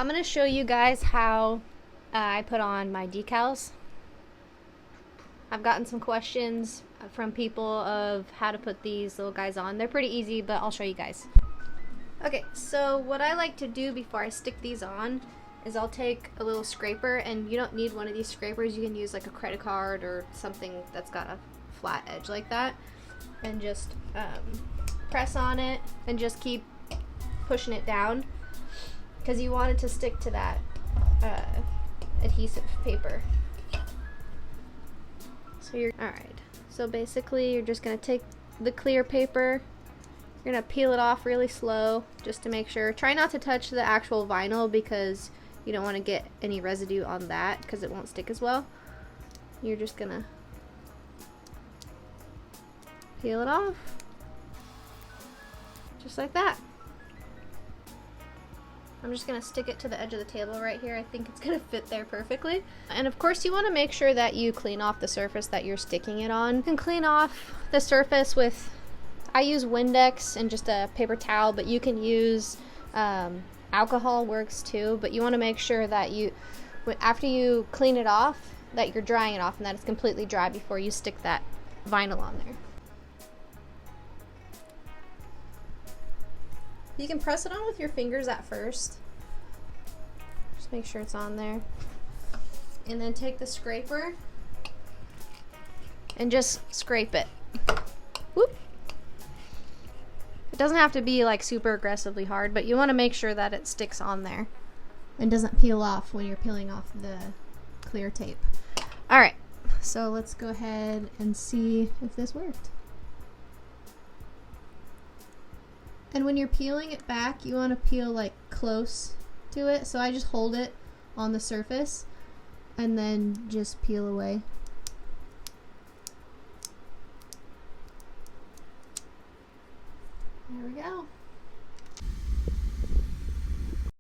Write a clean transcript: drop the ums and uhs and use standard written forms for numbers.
I'm going to show you guys how I put on my decals. I've gotten some questions from people of how to put these little guys on. They're pretty easy, but I'll show you guys. Okay, so what I like to do before I stick these on is I'll take a little scraper, and you don't need one of these scrapers. You can use like a credit card or something that's got a flat edge like that, and just press on it and just keep pushing it down because you want it to stick to that adhesive paper. So you're alright. So basically you're just gonna take the clear paper, you're gonna peel it off really slow just to make sure. Try not to touch the actual vinyl because you don't want to get any residue on that because it won't stick as well. You're just gonna peel it off just like that. I'm just gonna stick it to the edge of the table right here. I think it's gonna fit there perfectly. And of course you wanna make sure that you clean off the surface that you're sticking it on. You can clean off the surface with, I use Windex and just a paper towel, but you can use alcohol works too, but you wanna make sure that you, after you clean it off, that you're drying it off and that it's completely dry before you stick that vinyl on there. You can press it on with your fingers at first. Just make sure it's on there. And then take the scraper and just scrape it. Whoop. It doesn't have to be like super aggressively hard, but you want to make sure that it sticks on there and doesn't peel off when you're peeling off the clear tape. Alright, so let's go ahead and see if this worked. And when you're peeling it back, you want to peel like close to it. So I just hold it on the surface and then just peel away. There we go.